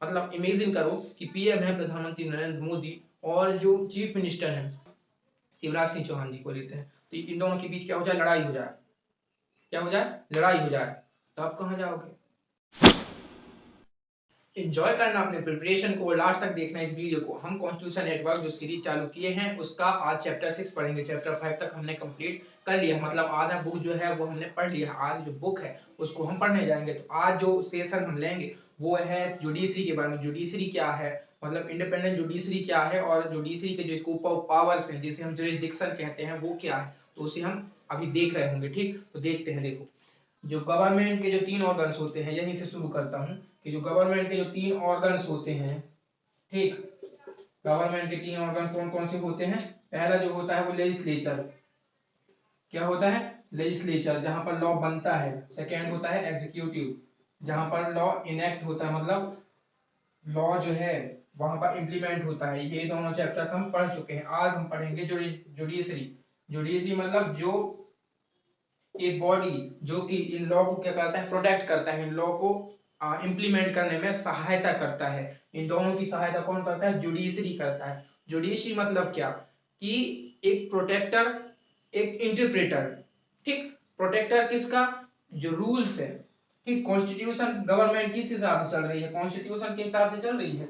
मतलब इमेजिन करो कि पीएम है प्रधानमंत्री नरेंद्र मोदी और जो चीफ मिनिस्टर है शिवराज सिंह चौहान जी को लेते हैं, तो इन दोनों के बीच क्या हो जाए, लड़ाई हो जाए, क्या हो जाए, लड़ाई हो जाए, तो आप कहाँ जाओगे? एंजॉय करना अपने प्रिपरेशन को, लास्ट तक देखना इस वीडियो को। हम कॉन्स्टिट्यूशन नेटवर्क जो सीरीज चालू किए हैं उसका आज चैप्टर 6 पढ़ेंगे। चैप्टर 5 तक हमने कंप्लीट कर लिया, मतलब आधा बुक जो है वो हमने पढ़ लिया। आज जो बुक है उसको हम पढ़ने जाएंगे। तो आज जो सेशन हम लेंगे वो है जुडिशरी के बारे में। जुडिशरी क्या है, मतलब इंडिपेंडेंट जुडिशरी क्या है, और जुडिशरी के जो स्कोप ऑफ पावर्स हैं जिसे हम जुरिस्डिक्शन कहते हैं वो क्या है, तो उसे हम अभी देख रहे होंगे। ठीक, तो देखते हैं। देखो, जो गवर्नमेंट के जो 3 ऑर्गन्स होते हैं, यहीं से शुरू करता हूं कि जो गवर्नमेंट के जो 3 ऑर्गन्स होते हैं, ठीक, गवर्नमेंट के 3 ऑर्गन कौन कौन से होते हैं? पहला जो होता है वो लेजिस्लेचर, क्या होता है? लेजिस्लेचर, जहां पर लॉ बनता है। सेकेंड होता है एग्जीक्यूटिव, जहां पर लॉ इनेक्ट होता है, मतलब लॉ जो है वहां पर इंप्लीमेंट होता है। ये दोनों चैप्टर्स हम पढ़ चुके हैं। आज हम पढ़ेंगे जुडिशरी। जुडिशरी मतलब जो एक बॉडी जो कि इन लॉ को क्या करता है, प्रोटेक्ट करता है, इन लॉ को इंप्लीमेंट करने में सहायता करता है। इन दोनों की सहायता कौन करता है? जुडिशरी करता है। जुडिशरी मतलब क्या कि एक प्रोटेक्टर, एक इंटरप्रेटर। ठीक, प्रोटेक्टर किसका? जो रूल्स है। ठीक, कॉन्स्टिट्यूशन गवर्नमेंट किस हिसाब से चल रही है? कॉन्स्टिट्यूशन के हिसाब से चल रही है।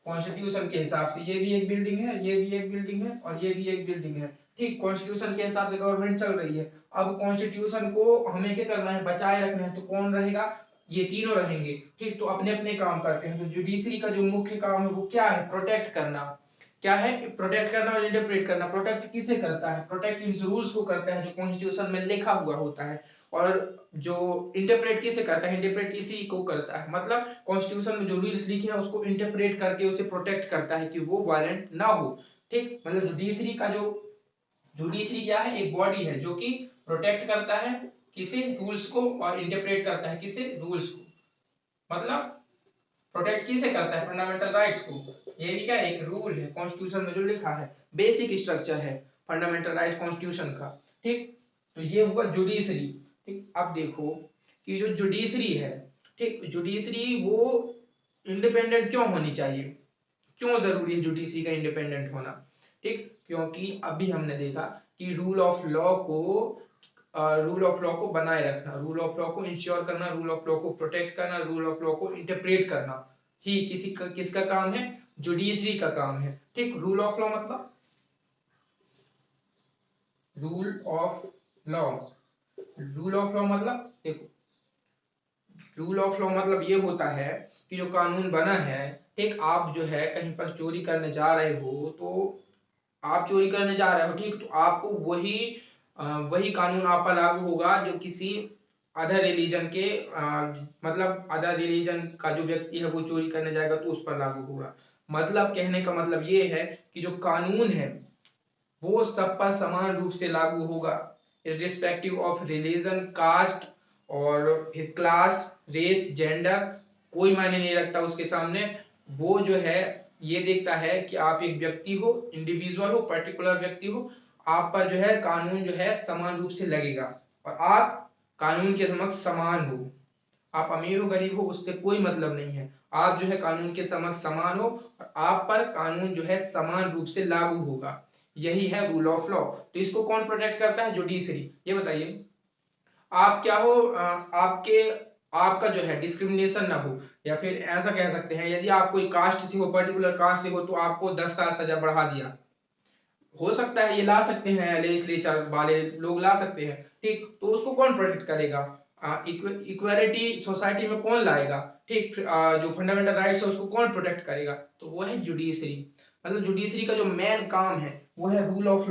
कॉन्स्टिट्यूशन के हिसाब से ये भी एक बिल्डिंग है, ये भी एक बिल्डिंग है, और ये भी एक बिल्डिंग है। ठीक, कॉन्स्टिट्यूशन के हिसाब से गवर्नमेंट चल रही है। अब कॉन्स्टिट्यूशन को हमें क्या करना है? बचाए रखना है। तो कौन रहेगा? ये तीनों रहेंगे। ठीक, तो अपने अपने काम करते हैं। तो जुडिशरी का जो मुख्य काम है वो क्या है? प्रोटेक्ट करना। क्या है? प्रोटेक्ट करना और इंटरप्रेट करना। प्रोटेक्ट किसे करता है? प्रोटेक्ट इन रूल्स को करता है जो कॉन्स्टिट्यूशन में लिखा हुआ होता है। और जो इंटरप्रेट किसे करता है? इंटरप्रेट इसी को करता है, मतलब कॉन्स्टिट्यूशन में जो रूल्स लिखे हैं उसको इंटरप्रेट करके उसे प्रोटेक्ट करता है कि वो वायलेंट ना हो। ठीक, मतलब जुडिशरी क्या है? एक बॉडी है जो कि प्रोटेक्ट करता है किसे? रूल्स को, और इंटरप्रेट करता है किसे? रूल्स को। मतलब प्रोटेक्ट किसे करता है? फंडामेंटल राइट्स को। ये भी क्या है? एक रूल है कॉन्स्टिट्यूशन में जो लिखा है, बेसिक स्ट्रक्चर है फंडामेंटल राइट्स कॉन्स्टिट्यूशन का। ठीक, तो ये हुआ जुडिशरी। ठीक, अब देखो कि जो जुडिशरी है, ठीक, जुडिशरी वो इंडिपेंडेंट क्यों होनी चाहिए? क्यों जरूरी है जुडिशरी का इंडिपेंडेंट होना? ठीक, क्योंकि अभी हमने देखा कि रूल ऑफ लॉ को बनाए रखना, रूल ऑफ लॉ को इंश्योर करना, रूल ऑफ लॉ को प्रोटेक्ट करना, रूल ऑफ लॉ को इंटरप्रेट करना ही किसका काम है? जुडिशरी का काम है। ठीक, रूल ऑफ लॉ मतलब, rule of law rule of law मतलब देखो, रूल ऑफ लॉ मतलब ये होता है कि जो कानून बना है, ठीक, आप जो है कहीं पर चोरी करने जा रहे हो, तो आप चोरी करने जा रहे हो, ठीक, तो आपको वही कानून आप पर लागू होगा जो किसी अदर रिलीजन के मतलब अदर रिलीजन का जो व्यक्ति है वो चोरी करने जाएगा तो उस पर लागू होगा। मतलब कहने का मतलब ये है कि जो कानून है वो सब पर समान रूप से लागू होगा, इर्रिस्पेक्टिव ऑफ रिलीजन, कास्ट और क्लास, रेस, जेंडर, कोई मायने नहीं रखता उसके सामने। वो जो है ये देखता है कि आप एक व्यक्ति हो, इंडिविजुअल हो, पर्टिकुलर व्यक्ति हो, आप पर जो है कानून जो है समान रूप से लगेगा, और आप कानून के समक्ष समान हो। आप अमीर हो गरीब हो उससे कोई मतलब नहीं है, आप जो है कानून के समक्ष समान हो और आप पर कानून जो है समान रूप से लागू होगा। यही है रूल ऑफ लॉ। तो इसको कौन प्रोटेक्ट करता है? जुडिशरी। ये बताइए, आप क्या हो? आपके आपका जो है डिस्क्रिमिनेशन ना हो, या फिर ऐसा कह सकते हैं यदि आप कोई कास्ट से हो, पर्टिकुलर कास्ट से हो, तो आपको 10 साल सजा बढ़ा दिया, हो सकता है ये ला सकते हैं, लेजिस्लेचर वाले लोग ला सकते हैं। ठीक, तो उसको कौन प्रोटेक्ट करेगा? इक्वालिटी सोसाइटी में कौन लाएगा? ठीक, जो फंडामेंटल राइट्स है उसको कौन प्रोटेक्ट करेगा? तो वो है जुडिशरी। मतलब जुडिशरी का जो मेन काम है वो है रूल ऑफ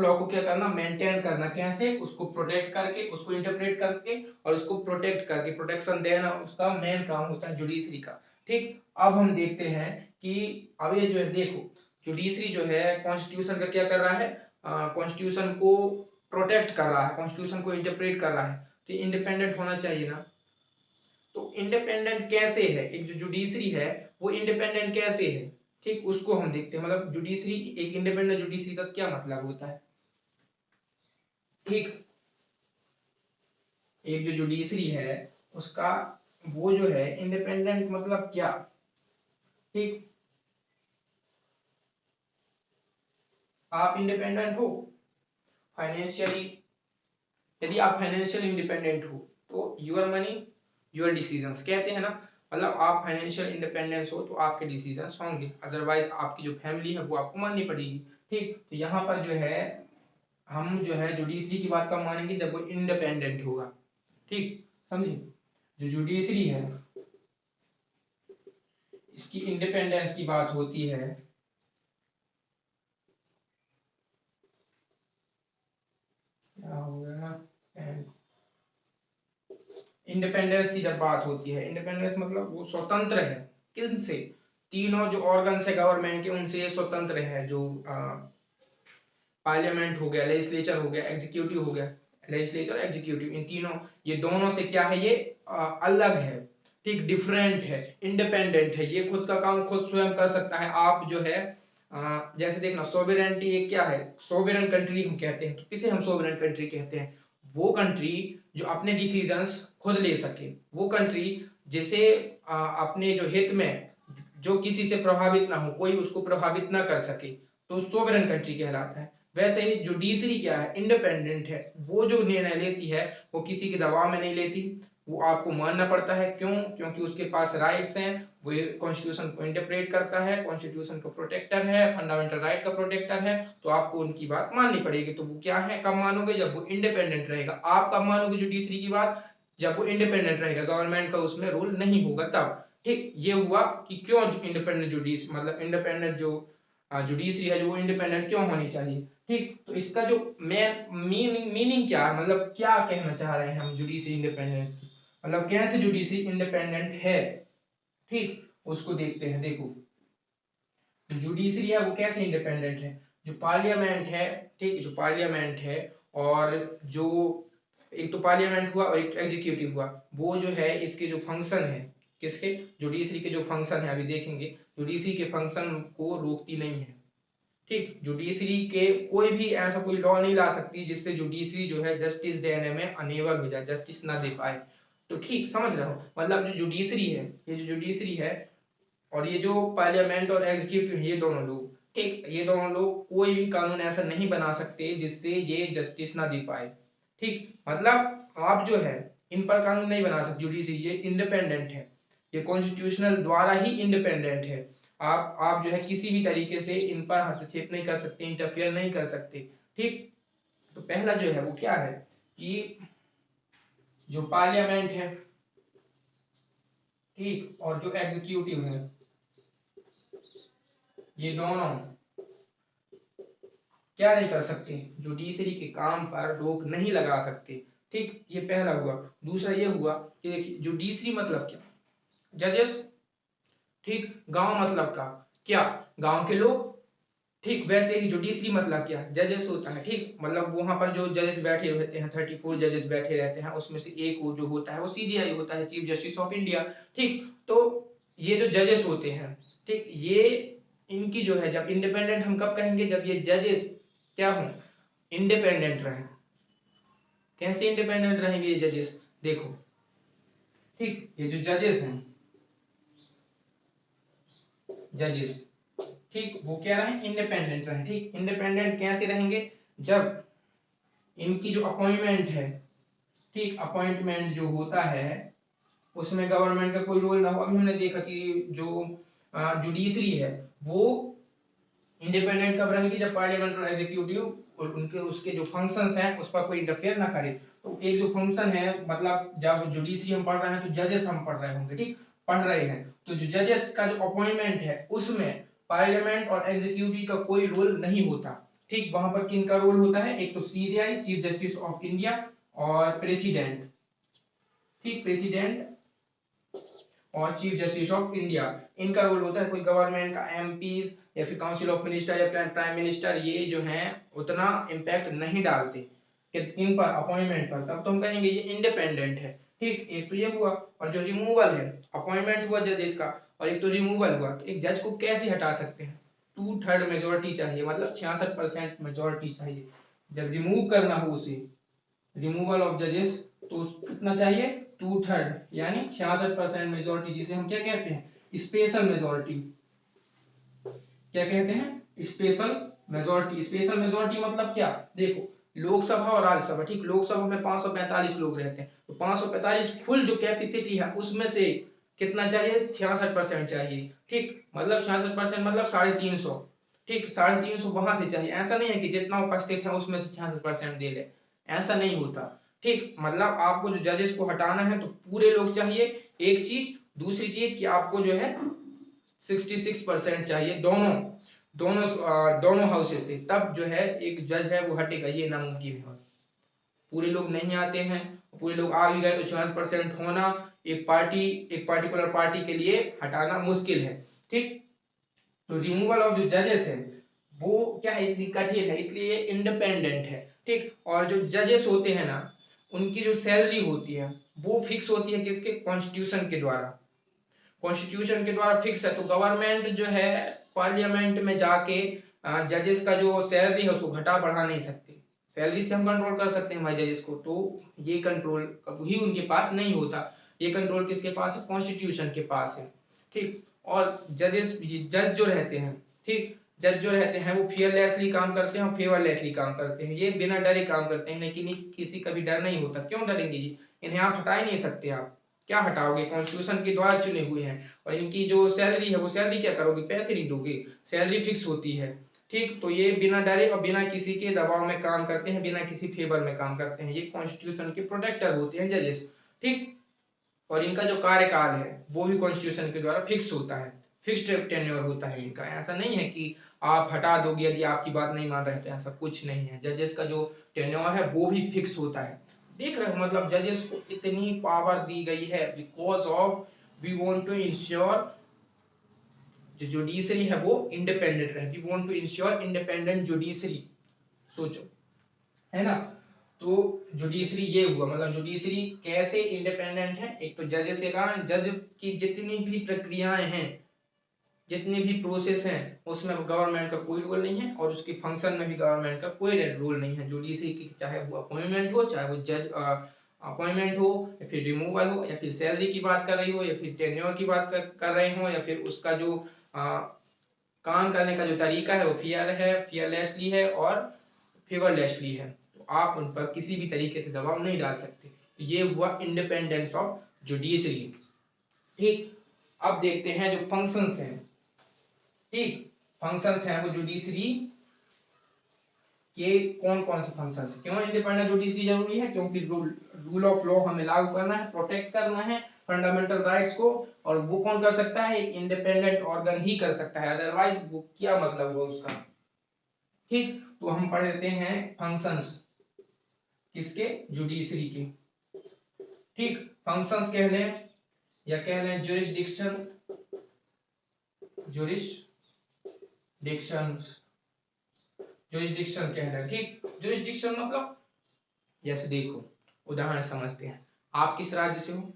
लॉ को क्या करना? मेंटेन करना। कैसे? उसको प्रोटेक्ट करके, उसको इंटरप्रेट करके, और उसको प्रोटेक्ट करके, प्रोटेक्शन देना उसका मेन काम होता है जुडिशरी का। ठीक, अब हम देखते हैं कि अब ये जो है देखो, जुडिशरी जो है कॉन्स्टिट्यूशन का क्या कर रहा है? कॉन्स्टिट्यूशन को प्रोटेक्ट कर रहा है, कॉन्स्टिट्यूशन को इंटरप्रेट कर रहा है, तो इंडिपेंडेंट होना चाहिए ना। तो इंडिपेंडेंट कैसे है? एक जो जुडिशरी है वो इंडिपेंडेंट कैसे है? ठीक, उसको हम देखते हैं। मतलब जुडिशरी, एक इंडिपेंडेंट जुडिशरी का क्या मतलब होता है? ठीक, एक जो जुडिशरी है उसका वो जो है इंडिपेंडेंट मतलब क्या, ठीक, आप इंडिपेंडेंट हो फाइनेंशियली, यदि आप फाइनेंशियल इंडिपेंडेंट हो तो योर मनी योर डिसीजंस कहते हैं ना, मतलब आप फाइनेंशियल इंडिपेंडेंस हो तो आपके डिसीजंस होंगे, अदरवाइज आपकी जो फैमिली है वो आपको माननी पड़ेगी। ठीक, तो यहाँ पर जो है हम जो है जुडिशरी की बात कब मानेंगे, जब वो इंडिपेंडेंट होगा। ठीक, समझे, जो जुडिशरी है इसकी इंडिपेंडेंस की बात होती है, क्या हो गया, इंडिपेंडेंस की जब बात होती है, इंडिपेंडेंस मतलब वो स्वतंत्र है, किनसे, तीनों जो ऑर्गन्स है गवर्नमेंट के उनसे ये स्वतंत्र है, जो पार्लियामेंट हो गया, लेजिस्लेचर हो गया, एग्जीक्यूटिव हो गया, लेजिस्लेचर एग्जीक्यूटिव, इन तीनों, ये दोनों से क्या है, ये अलग है, ठीक, डिफरेंट है, इंडिपेंडेंट है, ये खुद का काम खुद स्वयं कर सकता है। आप जो है जैसे देखना, सोवेरेंटी एक क्या है, सोवेरेन कंट्री हम कहते हैं, तो किसे हम सोवेरेन कंट्री कहते हैं, वो कंट्री जो अपने डिसीजंस खुद ले सके, वो कंट्री जिसे अपने जो हित में जो किसी से प्रभावित ना हो, कोई उसको प्रभावित ना कर सके, तो सोवरेन कंट्री कहलाता है। वैसे ही जुडिशरी क्या है, इंडिपेंडेंट है, वो जो निर्णय लेती है वो किसी के दबाव में नहीं लेती, वो आपको मानना पड़ता है, क्यों, क्योंकि उसके पास राइट्स हैं, वो कॉन्स्टिट्यूशन को इंटरप्रेट करता है, कॉन्स्टिट्यूशन का प्रोटेक्टर है, फंडामेंटल राइट का प्रोटेक्टर है, तो आपको उनकी बात माननी पड़ेगी। तो वो क्या है, कब मानोगे, जब वो इंडिपेंडेंट रहेगा। आप कब मानोगे जुडिशरी की बात, जब वो इंडिपेंडेंट रहेगा, गवर्नमेंट का उसमें रोल नहीं होगा तब। ठीक, ये हुआ कि क्यों इंडिपेंडेंट जुडिस मतलब इंडिपेंडेंट जो जुडिशरी है जो वो इंडिपेंडेंट क्यों होनी चाहिए। ठीक, तो इसका जो मेन मीनिंग क्या है, मतलब क्या कहना चाह रहे हैं हम जुडिशरी इंडिपेंडेंस की, मतलब कैसे जुडिशरी इंडिपेंडेंट है, ठीक, उसको देखते हैं। देखो, जुडिशरी है वो कैसे इंडिपेंडेंट है, जो पार्लियामेंट है, ठीक, जो पार्लियामेंट है और जो, एक तो पार्लियामेंट हुआ और एक एग्जीक्यूटिव हुआ, वो जो है इसके जो फंक्शन है, किसके, जुडिशरी के जो फंक्शन है, अभी देखेंगे, जुडिशरी के फंक्शन को रोकती नहीं है। ठीक, जुडिशरी के कोई भी ऐसा कोई लॉ नहीं ला सकती जिससे जुडिशरी जो है जस्टिस देने में अनेबल हो जाए, जस्टिस ना दे पाए। तो ठीक, समझ रहे हो, मतलब जो जुडिशरी है, ये जो जुडिशरी है और ये जो पार्लियामेंट और एग्जीक्यूटिव है, ये दोनों लोग, ठीक, ये दोनों लोग कोई भी कानून ऐसा नहीं बना सकते जिससे ये जस्टिस ना दे पाए। ठीक, मतलब आप जो है इन पर कानून नहीं बना सकते, जुडिशरी ये इंडिपेंडेंट है, ये कॉन्स्टिट्यूशनल द्वारा ही इंडिपेंडेंट है। आप जो है किसी भी तरीके से इन पर हस्तक्षेप नहीं कर सकते, इंटरफियर नहीं कर सकते। ठीक, तो पहला जो है वो क्या है कि जो पार्लियामेंट है, ठीक, और जो एग्जीक्यूटिव है, ये दोनों क्या नहीं कर सकते, जुडिशरी के काम पर रोक नहीं लगा सकते। ठीक, ये पहला हुआ। दूसरा ये हुआ कि देखिए जुडिशरी मतलब क्या, जजेस, ठीक, गांव मतलब का क्या, गांव के लोग, ठीक, वैसे ही जुडिशरी मतलब क्या, जजेस होता है। ठीक, मतलब वहां पर जो जजेस बैठे रहते हैं, 34 जजेस बैठे रहते हैं, उसमें से एक वो जो होता है वो सीजीआई होता है, चीफ जस्टिस ऑफ इंडिया। ठीक, तो ये जो जजेस होते हैं, ठीक, ये इनकी जो है, जब इंडिपेंडेंट हम कब कहेंगे, जब ये जजेस क्या हों, इंडिपेंडेंट रहें। कैसे इंडिपेंडेंट रहेंगे ये जजेस, देखो, ठीक, ये जो जजेस हैं, जजेस, ठीक, वो क्या रहे, इंडिपेंडेंट रहे। ठीक, इंडिपेंडेंट कैसे रहेंगे, जब इनकी जो अपॉइंटमेंट है, ठीक, अपॉइंटमेंट जो होता है उसमें गवर्नमेंट का कोई रोल ना हो। अभी हमने देखा कि जो जुडिशरी है वो इंडिपेंडेंट कब रहेगी, जब पार्लियामेंट और एग्जीक्यूटिव और उनके उसके जो फंक्शंस हैं उस पर कोई इंटरफेयर ना करे। तो एक जो फंक्शन है, मतलब जब जुडिशरी हम पढ़ रहे हैं तो जजेस हम पढ़ रहे होंगे, ठीक, पढ़ रहे हैं, तो जो जजेस का जो अपॉइंटमेंट है उसमें पार्लियामेंट और एग्जीक्यूटिव का कोई रोल नहीं होता। ठीक, वहां पर किन का रोल होता है, एक तो CGI, chief justice of India, और प्रेसिडेंट, ठीक, प्रेसिडेंट और चीफ जस्टिस ऑफ इंडिया, इनका रोल होता है। कोई गवर्नमेंट का एमपीज या फिर काउंसिल ऑफ मिनिस्टर या प्राइम मिनिस्टर, ये जो हैं उतना इम्पैक्ट नहीं डालते कि इन पर अपॉइंटमेंट पर, तब तो हम कहेंगे ये इंडिपेंडेंट है। ठीक, एक तो ये हुआ, और जो रिमूवल है, अपॉइंटमेंट हुआ जजेस का और एक तो रिमूवल हुआ, तो एक जज को कैसे हटा सकते हैं, 2/3 मेजोरिटी चाहिए, मतलब 66% मेजोरिटी चाहिए। जब रिमूव करना हो उसे, रिमूवल ऑफ जजेस, तो कितना चाहिए, 2/3 यानी 66% मेजोरिटी, जिसे हम क्या कहते हैं, स्पेशल मेजोरिटी। क्या कहते हैं, स्पेशल मेजोरिटी। स्पेशल मेजोरिटी मतलब क्या, देखो लोकसभा और राज्यसभा, ठीक, लोकसभा में 545 लोग रहते हैं, तो 545 फुल जो कैपेसिटी है उसमें से कितना चाहिए, 66% चाहिए, ठीक, मतलब 66% मतलब 350, ठीक, 350 वहां से चाहिए। ऐसा नहीं है कि जितना उपस्थित है उसमें से 66% दे दे, ऐसा नहीं होता, ठीक, मतलब आपको जो जजेस को हटाना है तो पूरे लोग चाहिए, एक चीज। दूसरी चीज कि आपको जो है 66% चाहिए दोनों दोनों दोनों हाउसेस से, तब जो है एक जज है वो हटेगा, ये नामुमकिन है। पूरे लोग नहीं आते हैं, पूरे लोग आ भी गए तो 66% होना एक पार्टी, एक पार्टिकुलर पार्टी के लिए हटाना मुश्किल है, ठीक। तो रिमूवल ऑफ जो जजेस है वो क्या है, इतनी कठिन है, इसलिए इंडिपेंडेंट है, ठीक। और जो जजेस होते हैं ना, उनकी जो सैलरी होती है वो फिक्स होती है किसके, कॉन्स्टिट्यूशन के द्वारा। कॉन्स्टिट्यूशन के द्वारा फिक्स है, तो गवर्नमेंट जो है पार्लियामेंट में जाके जजेस का जो सैलरी है उसको घटा बढ़ा नहीं सकती। सैलरी से हम कंट्रोल कर सकते हैं भाई जजेस को, तो ये कंट्रोल ही उनके पास नहीं होता, ये कंट्रोल किसके पास है, कॉन्स्टिट्यूशन के पास है, ठीक। और जजेस, जज जो रहते हैं, ठीक, जज जो रहते हैं वो फियरलेसली काम करते हैं और फेवरलेसली काम करते हैं, ये बिना डरे काम करते हैं, लेकिन किसी का भी डर नहीं होता। क्यों डरेंगे जी, इन्हें आप हटा ही नहीं सकते, आप क्या हटाओगे, कॉन्स्टिट्यूशन के द्वारा चुने हुए हैं। और इनकी जो सैलरी है वो सैलरी क्या करोगे, पैसे नहीं दोगे, सैलरी फिक्स होती है, ठीक। तो ये बिना डरे और बिना किसी के दबाव में काम करते हैं, बिना किसी फेवर में काम करते हैं, ये कॉन्स्टिट्यूशन के प्रोटेक्टर होते हैं जजेस, ठीक। और इनका जो कार्यकाल है वो भी कॉन्स्टिट्यूशन के द्वारा फिक्स होता है, फिक्स्ड टेन्योर होता है इनका। ऐसा नहीं है कि आप हटा दोगे यदि आपकी बात नहीं मान रहे तो, ऐसा कुछ नहीं है। जजेस का जो टेन्योर है वो भी फिक्स होता है। देख रहे हो, मतलब जजेस को इतनी पावर दी गई है because of we want to ensure जो जुडिशरी है वो इंडिपेंडेंट रहे, we want to ensure independent judiciary. सोचो, है ना। तो जुडिशरी ये हुआ, मतलब जुडिशरी कैसे इंडिपेंडेंट है, एक तो जजेस के कारण, जज की जितनी भी प्रक्रियाएं हैं, जितनी भी प्रोसेस हैं उसमें गवर्नमेंट का कोई रोल नहीं है, और उसके फंक्शन में भी गवर्नमेंट का कोई रोल नहीं है। जुडिशरी की चाहे वो अपॉइंटमेंट हो, चाहे वो जज अपॉइंटमेंट हो, या फिर रिमूवल हो, या फिर सैलरी की बात कर रही हो, या फिर टेन्योर की बात कर रहे हो, या फिर उसका जो काम करने का जो तरीका है वो फेयर है, फेयरलेसली है और फेवरलेसली है, तो आप उन पर किसी भी तरीके से दबाव नहीं डाल सकते। तो ये हुआ इंडिपेंडेंस ऑफ जुडिशरी, ठीक। अब देखते हैं जो फंक्शंस हैं, ठीक, फंक्शंस हैं वो जुडिशरी के कौन कौन से फंक्शंस हैं। क्यों इंडिपेंडेंट जुडिशरी जरूरी है, क्योंकि रूल ऑफ लॉ हमें लागू करना है, प्रोटेक्ट करना है फंडामेंटल राइट्स को, और वो कौन कर सकता है, एक इंडिपेंडेंट ऑर्गन ही कर सकता है, अदरवाइज वो क्या मतलब हुआ उसका, ठीक। तो हम पढ़ लेते हैं फंक्शंस किसके, जुडिशरी के, ठीक। फंक्शंस कह लें या कह लें जुरिस्डिक्शन, जुरिस्डिक्शन, जुरिस्डिक्शन कह लें, ठीक। जुरिस्डिक्शन मतलब, जैसे देखो उदाहरण समझते हैं, आप किस राज्य से हो,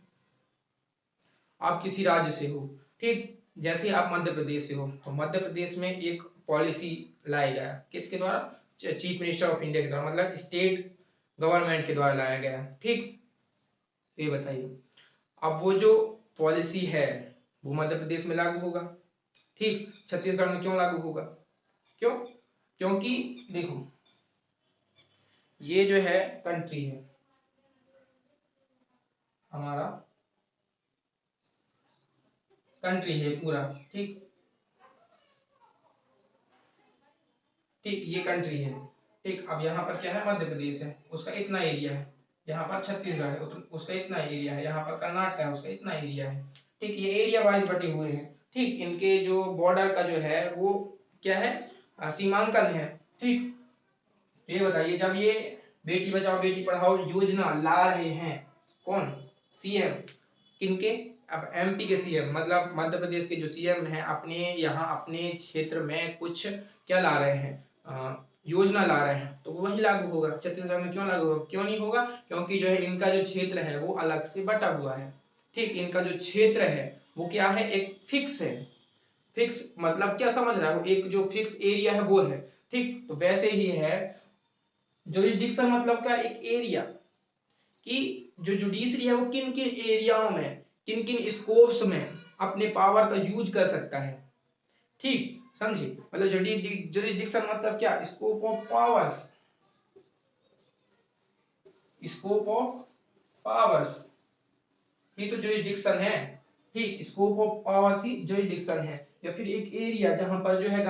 आप किसी राज्य से हो, ठीक। जैसे आप मध्य प्रदेश से हो, तो मध्य प्रदेश में एक पॉलिसी लाया गया, किसके द्वारा, चीफ मिनिस्टर ऑफ इंडिया के द्वारा, मतलब स्टेट गवर्नमेंट के द्वारा लाया गया, ठीक। ये बताइए, अब वो जो पॉलिसी है वो मध्य प्रदेश में लागू होगा, ठीक, छत्तीसगढ़ में क्यों लागू होगा, क्यों, क्योंकि देखो ये जो है कंट्री है हमारा, कंट्री है पूरा, ठीक, ठीक, ये कंट्री है, ठीक। अब यहाँ पर क्या है, मध्य प्रदेश है, उसका इतना एरिया है, यहाँ पर छत्तीसगढ़ है उसका इतना एरिया है, यहाँ पर कर्नाटक है उसका इतना एरिया है, ठीक। ये एरिया वाइज बटे हुए हैं, ठीक। इनके जो बॉर्डर का जो है वो क्या है, सीमांकन है, ठीक। ये बताइए, जब ये बेटी बचाओ बेटी पढ़ाओ योजना ला रहे हैं, कौन, सीएम, किनके, अब एमपी के सीएम, मतलब मध्य प्रदेश के जो सीएम हैं अपने यहाँ अपने क्षेत्र में कुछ क्या ला रहे हैं, योजना ला रहे हैं, तो वही लागू होगा। छत्तीसगढ़ में क्यों लागू होगा, क्यों नहीं होगा, क्योंकि जो है इनका जो क्षेत्र है वो अलग से बटा हुआ है, ठीक। इनका जो क्षेत्र है वो क्या है, एक फिक्स है, फिक्स मतलब क्या समझ रहा है, एक जो फिक्स एरिया है वो है, ठीक। तो वैसे ही है जुरिस्डिक्शन मतलब क्या, एक एरिया, कि जो जुडिशरी है वो किन किन एरियाओं में, किन किन स्कोप्स में अपने पावर का यूज कर सकता है। ठीक समझे, मतलब जुरिस्डिक्शन मतलब क्या, scope of powers, scope of powers, ये तो जुरिस्डिक्शन है। ठीक, scope of powers he jurisdiction है, या फिर एक एरिया जहां पर जो है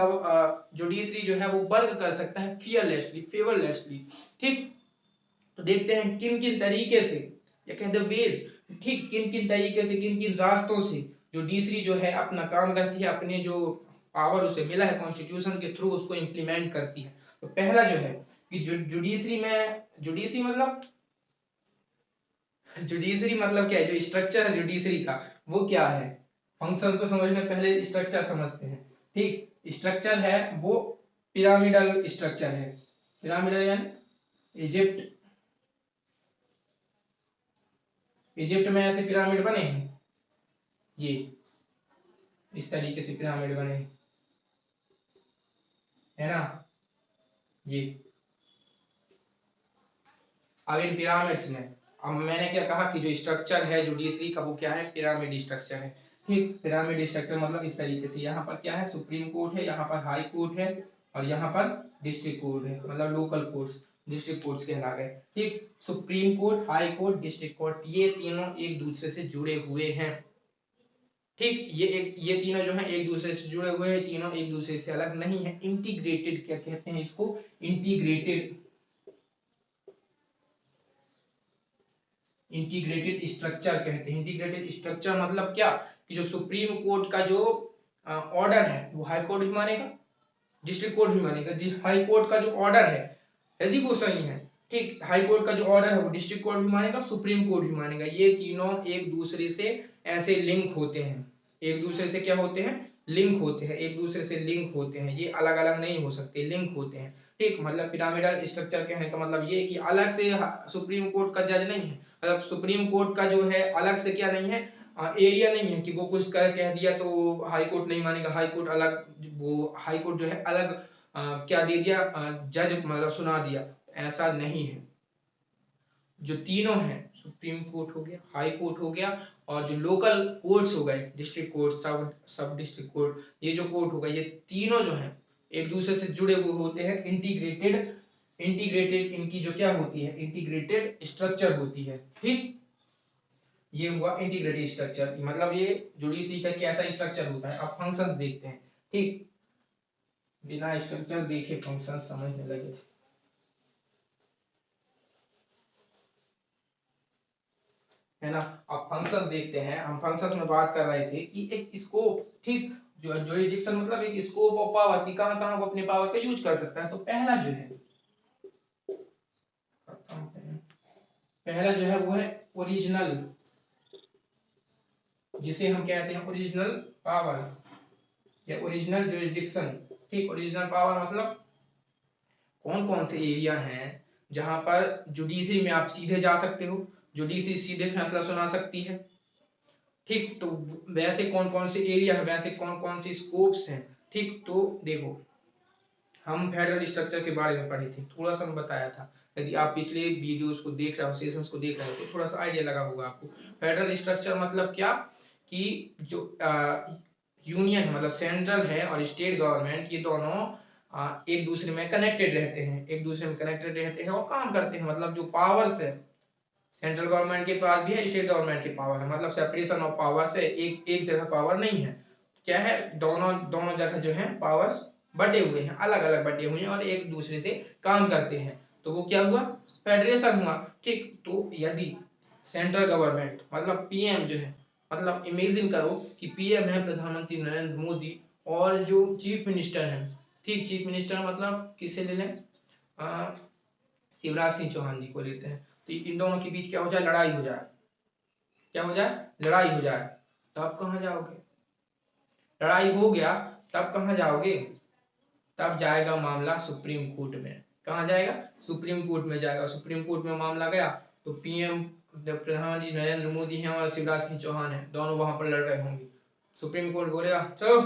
जुडिशरी जो है वो वर्क कर सकता है फियरलेसली, फेवरलेसली। ठीक, तो देखते हैं किन किन तरीके से, या कहते हैं वेज, ठीक, किन किन तरीके से, किन किन रास्तों से जुडिशरी जो है अपना काम करती है, अपने जो पावर उसे मिला है कॉन्स्टिट्यूशन के थ्रू उसको इंप्लीमेंट करती है। तो पहला जो है कि जुडिशरी में, जुडिशरी मतलब क्या है, जो स्ट्रक्चर है जुडिशरी का वो क्या है, फंक्शन को समझने पहले स्ट्रक्चर समझते हैं। ठीक, स्ट्रक्चर है वो पिरामिडल स्ट्रक्चर है, पिरामिडल यानी इजिप्ट, इजिप्ट में ऐसे पिरामिड बने हैं, ये इस तरीके से पिरामिड बने हैं, है ना, ये। अब इन पिरामिड्स में, अब मैंने क्या कहा कि जो स्ट्रक्चर है जुडिशरी का वो क्या है, पिरामिड स्ट्रक्चर है। ठीक, पिरामिड स्ट्रक्चर मतलब इस तरीके से, यहाँ पर क्या है, सुप्रीम कोर्ट है, यहाँ पर हाई कोर्ट है, और यहाँ पर डिस्ट्रिक्ट कोर्ट है, मतलब लोकल कोर्ट्स, डिस्ट्रिक्ट कोर्ट्स कहला गए। ठीक, supreme court, high court, district court, ये तीनों एक दूसरे से जुड़े हुए हैं। ठीक, ये तीनों जो है एक दूसरे से जुड़े हुए हैं, तीनों एक दूसरे से अलग नहीं है, इंटीग्रेटेड, क्या कहते हैं इसको, इंटीग्रेटेड, इंटीग्रेटेड स्ट्रक्चर कहते हैं। इंटीग्रेटेड स्ट्रक्चर मतलब क्या, कि जो सुप्रीम कोर्ट का जो ऑर्डर है वो हाई कोर्ट भी मानेगा, डिस्ट्रिक्ट कोर्ट भी मानेगा। हाई कोर्ट का जो ऑर्डर है, यदि वो सही है, ठीक, हाई कोर्ट का जो ऑर्डर है वो डिस्ट्रिक्ट कोर्ट भी मानेगा, सुप्रीम कोर्ट भी मानेगा। ये तीनों एक दूसरे से ऐसे लिंक होते हैं, एक दूसरे से क्या होते हैं, लिंक होते हैं, एक दूसरे से लिंक होते हैं, ये अलग अलग नहीं हो सकते, लिंक होते हैं। ठीक, मतलब पिरामिडल स्ट्रक्चर कहने का मतलब ये कि अलग से सुप्रीम कोर्ट का जज नहीं है, मतलब सुप्रीम कोर्ट का जो है अलग से क्या नहीं है, एरिया नहीं है कि वो कुछ कर कह दिया तो हाई कोर्ट नहीं मानेगा, हाई कोर्ट अलग, वो हाई कोर्ट जो है अलग क्या दे दिया, जज मतलब सुना दिया, ऐसा नहीं है। जो तीनों हैं, सुप्रीम कोर्ट हो गया, हाई कोर्ट हो गया, और जो लोकल कोर्ट्स हो गए, डिस्ट्रिक्ट कोर्ट, सब सब डिस्ट्रिक्ट कोर्ट, ये जो कोर्ट हो गए, ये तीनों जो हैं एक दूसरे से जुड़े हुए होते हैं, इंटीग्रेटेड, इंटीग्रेटेड इनकी जो क्या होती है, इंटीग्रेटेड स्ट्रक्चर होती है। ठीक, ये हुआ इंटीग्रेटेड स्ट्रक्चर, मतलब ये जुडिशरी का कैसा स्ट्रक्चर होता है। अब फंक्शंस देखते हैं। ठीक, बिना स्ट्रक्चर देखे फंक्शन समझने लगे, है ना। अब फंक्शंस देखते हैं, हम फंक्शंस में बात कर रहे थे कि एक स्कोप, ठीक, जो जुरिस्डिक्शन मतलब एक स्कोप ऑफ पावर्स की, कहां कहां वो अपने पावर का यूज कर सकता है। तो पहला जो है, पहला जो है वो है ओरिजिनल, जिसे हम कहते हैं ओरिजिनल पावर या ओरिजिनल जुरिस्डिक्शन। ठीक, ओरिजिनल पावर मतलब कौन कौन से एरिया हैं जहां पर जुडिशरी में आप सीधे जा सकते हो, जुडिशरी सीधे फैसला सुना सकती है। ठीक, तो वैसे कौन कौन से एरिया है, वैसे कौन कौन से स्कोप्स हैं। ठीक, तो देखो, हम फेडरल स्ट्रक्चर के बारे में पढ़े थे, थोड़ा सा मैं बताया था, यदि आप पिछले वीडियोस को देख रहे हो, सेशंस को देख रहे हो, तो थोड़ा सा आइडिया लगा होगा आपको। फेडरल स्ट्रक्चर मतलब क्या, कि जो यूनियन मतलब सेंट्रल है और स्टेट गवर्नमेंट, ये दोनों एक दूसरे में कनेक्टेड रहते हैं, एक दूसरे में कनेक्टेड रहते हैं और काम करते हैं। मतलब जो पावर्स है, सेंट्रल गवर्नमेंट के पास भी है, स्टेट गवर्नमेंट के पावर है, मतलब सेपरेशन ऑफ पावर्स है, एक एक जगह पावर नहीं है। क्या है, दोनों दोनों जगह जो है पावर्स बटे हुए हैं, अलग अलग बटे हुए हैं और एक दूसरे से काम करते हैं, तो वो क्या हुआ, फेडरेशन हुआ। ठीक, तो यदि सेंट्रल गवर्नमेंट मतलब पीएम जो है, मतलब इमेजिन करो कि पीएम है प्रधानमंत्री नरेंद्र मोदी, और जो चीफ मिनिस्टर है, ठीक, चीफ मिनिस्टर मतलब किसे ले लें, शिवराज सिंह चौहान जी को लेते हैं, तो इन दोनों के बीच क्या हो जाए, लड़ाई हो जाए, क्या हो जाए, लड़ाई हो जाए, तो आप कहाँ जाओगे, लड़ाई हो गया तब कहाँ जाओगे, तब जाएगा मामला सुप्रीम कोर्ट में। कहाँ जाएगा, सुप्रीम कोर्ट में जाएगा। सुप्रीम कोर्ट में मामला गया तो पीएम प्रधानमंत्री नरेंद्र मोदी हैं और शिवराज सिंह चौहान हैं, दोनों वहां पर लड़ रहे होंगे। सुप्रीम कोर्ट बोलेगा चलो,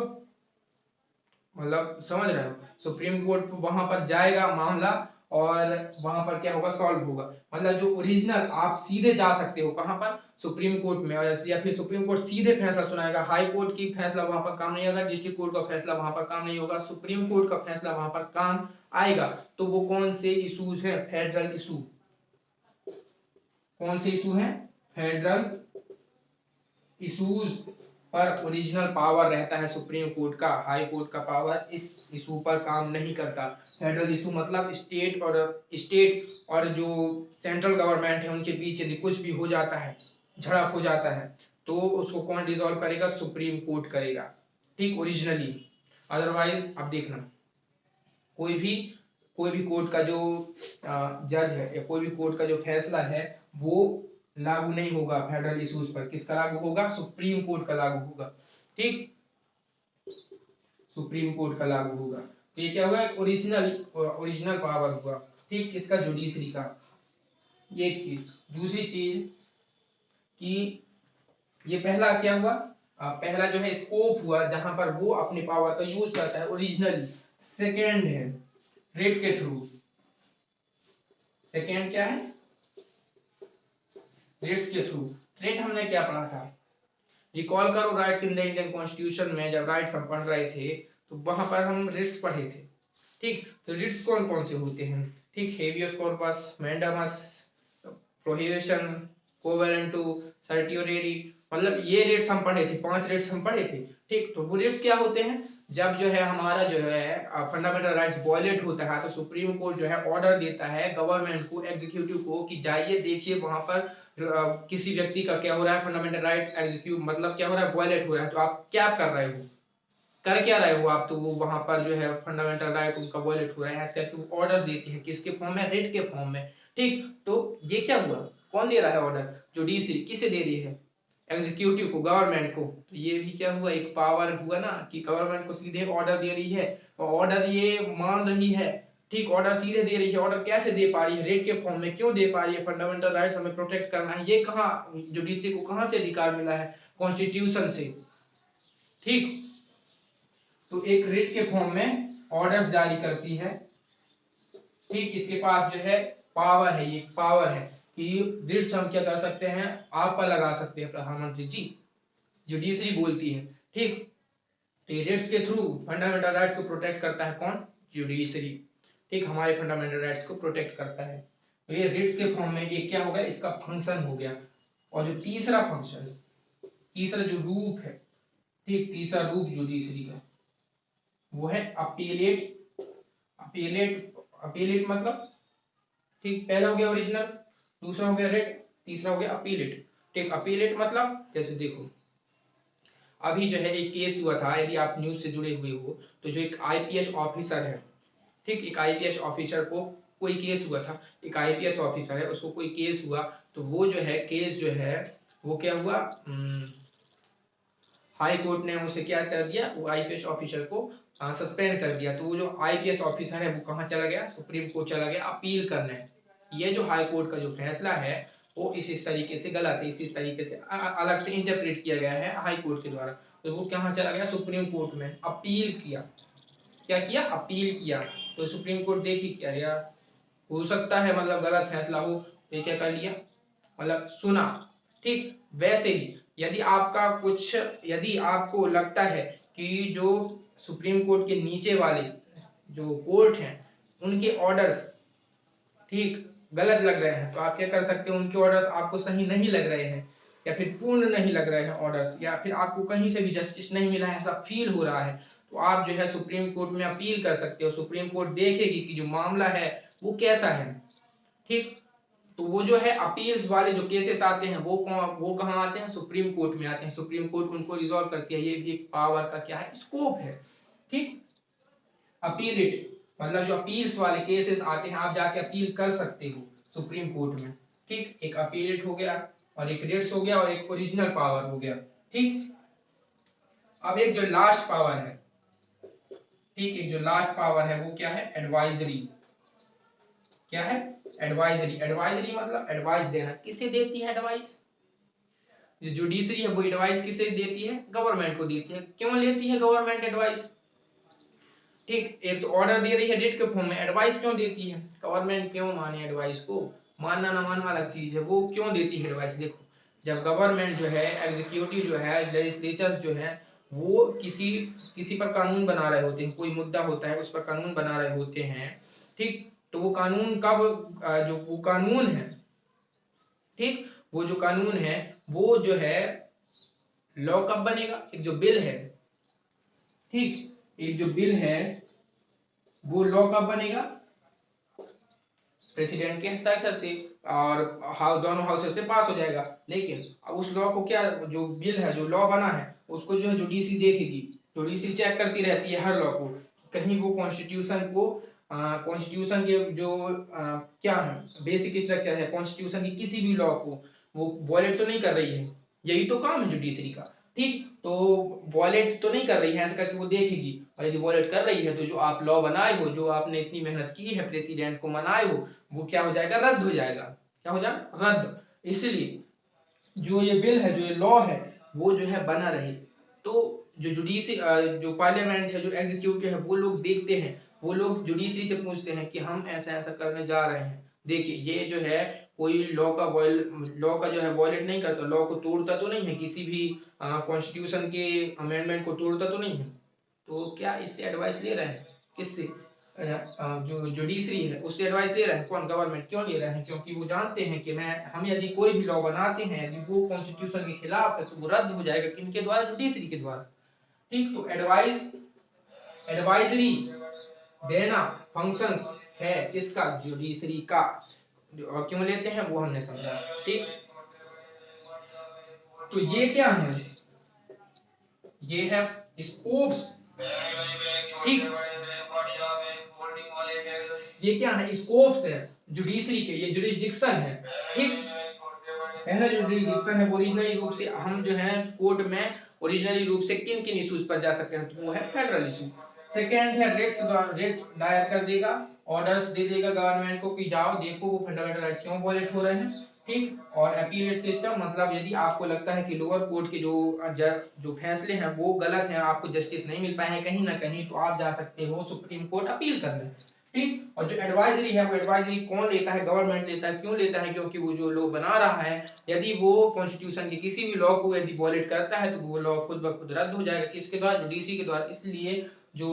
मतलब समझ रहे हो, सुप्रीम कोर्ट वहां पर जाएगा मामला, और वहां पर क्या होगा, सॉल्व होगा। मतलब जो ओरिजिनल, आप सीधे जा सकते हो कहां पर, सुप्रीम कोर्ट में, और या फिर सुप्रीम कोर्ट सीधे फैसला सुनाएगा, हाई कोर्ट की फैसला वहां पर काम नहीं होगा, डिस्ट्रिक्ट कोर्ट का फैसला वहां पर काम नहीं होगा, सुप्रीम कोर्ट का फैसला वहां पर काम आएगा। तो वो कौन से इशूज है, फेडरल इशू, कौन से इशू है, फेडरल इशूज पर ओरिजिनल पावर रहता है सुप्रीम कोर्ट का, हाई कोर्ट का पावर इस इशू पर काम नहीं करता। फेडरल इशू मतलब स्टेट और जो सेंट्रल गवर्नमेंट है उनके बीच यदि कुछ भी हो जाता है, झड़प हो जाता है, तो उसको कौन डिसॉल्व करेगा, सुप्रीम कोर्ट करेगा, ठीक, ओरिजिनली। अदरवाइज अब देखना, कोई भी कोई भी कोर्ट का जो जज है या कोई भी कोर्ट का जो फैसला है वो लागू नहीं होगा फेडरल इश्यूज पर। किसका लागू होगा, सुप्रीम कोर्ट का लागू होगा, ठीक, सुप्रीम कोर्ट का लागू होगा। तो ये क्या हुआ, ओरिजिनल ओरिजिनल पावर हुआ, ठीक, किसका, जुडिशरी का। ये एक चीज। दूसरी चीज कि ये पहला क्या हुआ, पहला जो है स्कोप हुआ जहां पर वो अपने पावर का यूज करता है ओरिजिनली। सेकेंड है रेट के थ्रू, सेकेंड क्या है, रेट्स के थ्रू। रेट हमने क्या पढ़ा था, रिकॉल करो rights in the Indian constitution में, जब राइट्स हम पढ़ रहे थे तो वहां पर हम रिट्स पढ़े थे, ठीक। तो रिट्स कौन कौन से होते हैं, ठीक, हेबियस कॉर्पस, मैंडामस, प्रोहिबिशन, कोवेरेंटो, सर्टियोरेरी, मतलब ये रेट्स हम पढ़े थे, 5 रेट्स हम पढ़े थे, ठीक। तो वो रेट्स क्या होते हैं, जब जो है हमारा जो है फंडामेंटल राइट्स वायलेट होता है तो सुप्रीम कोर्ट जो है ऑर्डर देता है गवर्नमेंट को, एग्जीक्यूटिव को, कि जाइए देखिए वहां पर किसी व्यक्ति का क्या हो रहा है, फंडामेंटल राइट एग्जीक्यूट मतलब क्या हो रहा है, वायलेट हो रहा है, तो आप क्या कर रहे हो, कर क्या रहे हो आप, तो वो वहां पर जो है फंडामेंटल राइट उनका वायलेट हो रहा है, ऐसे करके ऑर्डर्स देती है, किसके फॉर्म में, रेट के फॉर्म में, ठीक। तो ये क्या हुआ, कौन दे रहा है ऑर्डर, जुडिशरी, किसे दे रही है, एग्जीक्यूटिव को, गवर्नमेंट को। तो ये भी क्या हुआ, एक पावर हुआ ना, कि गवर्नमेंट को सीधे ऑर्डर दे रही है और ऑर्डर ये मान रही है, ठीक, ऑर्डर सीधे दे रही है। ऑर्डर कैसे दे पा रही है, रेट के फॉर्म में क्यों दे पा रही है, फंडामेंटल राइट्स हमें प्रोटेक्ट करना है, ये कहाँ, जुडिशरी को कहां से अधिकार मिला है, कॉन्स्टिट्यूशन से, ठीक। तो एक रिट के फॉर्म में ऑर्डर्स जारी करती है, ठीक, इसके पास जो है पावर है, ये पावर है कि रिट्स हम क्या कर सकते हैं, आप पर लगा सकते हैं प्रधानमंत्री जी, जुडिशरी बोलती है, ठीक। तो ये रिट्स के थ्रू फंडामेंटल राइट्स को प्रोटेक्ट करता है कौन, जुडिशरी, ठीक, हमारे फंडामेंटल राइट्स को प्रोटेक्ट करता है। तो ये रिट्स के फॉर्म में ये क्या हो गया, इसका फंक्शन हो गया। और जो तीसरा फंक्शन, तीसरा जो रूप है, ठीक, तीसरा रूप जुडिशरी का वो है अपीलेट, अपीलेट, अपीलेट मतलब, ठीक, पहला हो गया ओरिजिनल, दूसरा हो गया रेट, तीसरा हो गया अपीलेट, ठीक। अपीलेट मतलब जैसे देखो, अभी जो है एक केस हुआ था, यदि आप न्यूज से जुड़े हुए हो, तो जो एक आईपीएस ऑफिसर है, ठीक, एक आईपीएस ऑफिसर को कोई केस हुआ था, एक आईपीएस ऑफिसर है उसको कोई केस हुआ, तो वो जो है केस जो है वो क्या हुआ, हाई कोर्ट ने उसे क्या कर दिया, वो आईपीएस ऑफिसर को सस्पेंड कर दिया। तो वो जो आईपीएस ऑफिसर है वो कहाँ चला गया, सुप्रीम कोर्ट चला गया अपील करने। ये जो हाई कोर्ट का जो फैसला है वो इस तरीके से गलत है, इस तरीके से अलग से इंटरप्रेट किया गया है हाई कोर्ट के द्वारा। तो वो कहाँ चला गया, सुप्रीम कोर्ट में अपील किया, क्या किया, अपील किया। तो सुप्रीम कोर्ट देखी क्या यार, हो सकता है मतलब गलत फैसला हो, तो क्या कर लिया, मतलब सुना, ठीक। वैसे ही यदि आपका कुछ, यदि आपको लगता है कि जो सुप्रीम कोर्ट के नीचे वाले जो कोर्ट हैं उनके ऑर्डर्स, ठीक, गलत लग रहे हैं, तो आप क्या कर सकते हो, उनके ऑर्डर्स आपको सही नहीं लग रहे हैं या फिर पूर्ण नहीं लग रहे हैं ऑर्डर्स, या फिर आपको कहीं से भी जस्टिस नहीं मिला है ऐसा फील हो रहा है, तो आप जो है सुप्रीम कोर्ट में अपील कर सकते हो। सुप्रीम कोर्ट देखेगी कि जो मामला है वो कैसा है, ठीक। तो वो जो है अपील्स वाले जो केसेस आते हैं वो कहाँ आते हैं, सुप्रीम कोर्ट में आते हैं, सुप्रीम कोर्ट उनको रिजॉल्व करती है। ये भी एक पावर का क्या है, स्कोप है, ठीक। अपीलेट मतलब जो अपील्स वाले केसेस आते हैं आप जाके अपील कर सकते हो सुप्रीम कोर्ट में, ठीक। एक अपीलेट हो गया और एक रिट्स हो गया और एक ओरिजिनल पावर हो गया, ठीक। अब एक जो लास्ट पावर है, ठीक, एक जो लास्ट पावर है वो क्या है, एडवाइजरी। क्या है, एडवाइजरी। एडवाइजरी मतलब एडवाइस देना, किसे देती है एडवाइस, जो जुडिशरी है वो एडवाइस किसे देती है, गवर्नमेंट को देती है। क्यों लेती है गवर्नमेंट एडवाइस, ठीक, एक तो ऑर्डर दे रही है डेट के फॉर्म में, एडवाइस क्यों देती है? गवर्नमेंट क्यों माने एडवाइस को? मानना ना मानना अलग चीज है, वो क्यों देती है एडवाइस? देखो, जब गवर्नमेंट जो है, एग्जीक्यूटिव जो है, लेजिस्लेचर जो है, वो किसी किसी पर कानून बना रहे होते हैं, कोई मुद्दा होता है उस पर कानून बना रहे होते हैं, ठीक, तो वो कानून कब जो वो कानून है, ठीक, वो जो कानून है वो जो है लॉ कब बनेगा? एक जो बिल है, ठीक, एक जो बिल है वो लॉ कब बनेगा? प्रेसिडेंट के हस्ताक्षर से, और दोनों हाउसेस से पास हो जाएगा। लेकिन अब उस लॉ को क्या, जो बिल है, जो लॉ बना है, उसको जो है जुडिशरी देखेगी, जुडिशरी चेक करती रहती है हर लॉ को, कहीं वो कॉन्स्टिट्यूशन के जो क्या है बेसिक स्ट्रक्चर है कॉन्स्टिट्यूशन की, किसी भी लॉ को वो वॉयलेट तो नहीं कर रही है। यही तो काम है जुडिशरी का, ठीक, तो वॉयलेट तो नहीं कर रही है, ऐसा करके वो देखेगी, और यदि वॉयलेट कर रही है तो जो आप लॉ बनाए हो, जो आपने इतनी मेहनत की है प्रेसिडेंट को मनाए हो, वो क्या हो जाएगा? रद्द हो जाएगा। क्या हो जाएगा? रद्द। इसलिए जो ये बिल है, जो ये लॉ है, वो जो है बना रहे। तो जो जुडिशरी, जो पार्लियामेंट है, जो एग्जीक्यूटिव है, वो लोग देखते हैं, वो लोग जुडिशरी से पूछते हैं कि हम ऐसा ऐसा करने जा रहे हैं, देखिए ये जो है कोई लॉ का जो है वॉयलेट नहीं करता, लॉ को तोड़ता तो नहीं है, किसी भी कॉन्स्टिट्यूशन के अमेंडमेंट को तोड़ता तो नहीं है। तो क्या इससे एडवाइस ले रहे हैं? किससे? जो जुडिशरी है उससे एडवाइस ले रहे हैं। कौन? गवर्नमेंट। क्यों ले रहे हैं? क्योंकि वो जानते हैं कि हम यदि कोई भी लॉ बनाते हैं, यदि वो कॉन्स्टिट्यूशन के खिलाफ है, तो वो रद्द हो जाएगा। किनके द्वारा? जुडिशरी के द्वारा। ठीक, तो एडवाइजरी देना फंक्शंस है किसका? जुडिशरी का। और क्यों लेते हैं वो हमने समझा। ठीक, तो ये क्या है? ये है स्कोप्स। ठीक, ये क्या है? स्कोप्स है जुडिशरी के, ये जुरिस्डिक्शन है। ठीक, पहला जो जुरिस्डिक्शन है वो ओरिजिनली रूप से हम जो है कोर्ट में ओरिजिनली रूप से किन किन इश्यूज पर जा सकते हैं, तो वो है फेडरल इशू। सेकंड है रेट दायर कर देगा, ऑर्डर्स दे देगा गवर्नमेंट को कि जाओ देखो वो फंडामेंटल राइट्स क्यों वॉयलेट हो रहे हैं। ठीक, और अपीलेट सिस्टम, मतलब यदि आपको लगता है कि लोअर कोर्ट के जो फैसले हैं वो गलत हैं, आपको जस्टिस नहीं मिल पाए हैं कहीं ना कहीं, तो आप जा सकते हो सुप्रीम कोर्ट अपील करने। ठीक, और जो एडवाइजरी है वो एडवाइजरी कौन लेता है? गवर्नमेंट लेता है। क्यों लेता है? क्योंकि वो जो लॉ बना रहा है, यदि वो कॉन्स्टिट्यूशन के किसी भी लॉ को यदि वॉयलेट करता है, तो वो लॉ खुद ब खुद रद्द हो जाएगा। किसके द्वारा? जुडिशरी के द्वारा। इसलिए जो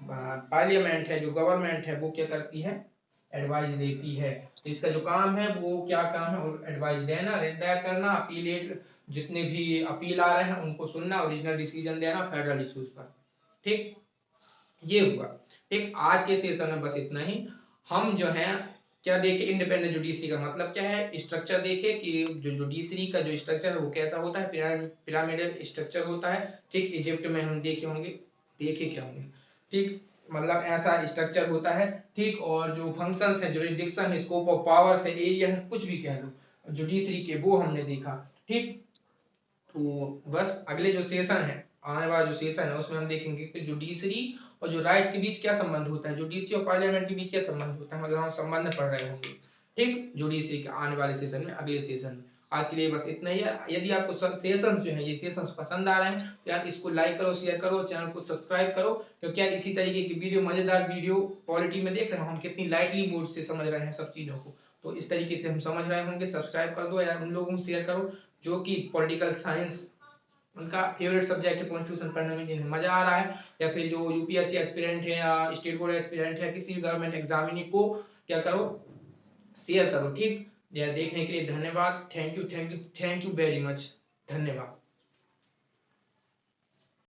पार्लियामेंट है, जो गवर्नमेंट है, वो क्या करती है? एडवाइस देती है। तो इसका जो काम है वो क्या काम है? एडवाइस देना, रिट दायर करना, अपीलेट, जितने भी अपील आ रहे हैं उनको सुनना, ओरिजिनल डिसीजन देना फेडरल इश्यूज पर। ठीक, ये हुआ। ठीक, आज के सेशन में बस इतना ही। हम जो है क्या देखे? इंडिपेंडेंट जुडिशरी का मतलब क्या है, स्ट्रक्चर देखे कि जो जुडिशरी का जो स्ट्रक्चर है वो कैसा होता है, पिरामिडल स्ट्रक्चर होता है। ठीक, इजिप्ट में हम देखे होंगे, देखे क्या होंगे। ठीक, मतलब ऐसा स्ट्रक्चर होता है। ठीक, और जो फंक्शंस है, जुरिस्डिक्शन है, स्कोप ऑफ पावर्स है, एरिया है, कुछ भी कह लो जुडिशरी के, वो हमने देखा। ठीक, तो बस अगले जो सेशन है, आने वाला जो सेशन है, उसमें हम देखेंगे कि जुडिशरी और जो राइट्स के बीच क्या संबंध होता है, जुडिशरी और पार्लियामेंट के बीच क्या संबंध होता है, मतलब हम संबंध पढ़ रहे होंगे। ठीक, जुडिशरी के आने वाले सेशन में, अगले सेशन में। आज के लिए बस इतना ही है। यदि आपको सेशंस जो है, ये सेशंस पसंद आ रहे हैं, तो यार इसको लाइक करो, शेयर करो, चैनल को सब्सक्राइब करो, क्योंकि यार इसी तरीके की वीडियो, मजेदार वीडियो पॉलिटी में देख रहे हो हम, कितनी लाइटली मूड से समझ रहे हैं सब चीजों को, तो इस तरीके से हम समझ रहे होंगे। सब्सक्राइब कर दो यार, उन लोगों को शेयर करो जो कि पॉलिटिकल साइंस उनका फेवरेट सब्जेक्ट है, कॉन्स्टिट्यूशन पढ़ने में जिन्हें मजा आ रहा है, या फिर जो यूपीएससी एस्पिरेंट है या स्टेट बोर्ड एस्पिरेंट है, किसी भी गवर्नमेंट एग्जामिनी को क्या करो? शेयर करो। ठीक, यह देखने के लिए धन्यवाद। Thank you, thank you, thank you very much. धन्यवाद।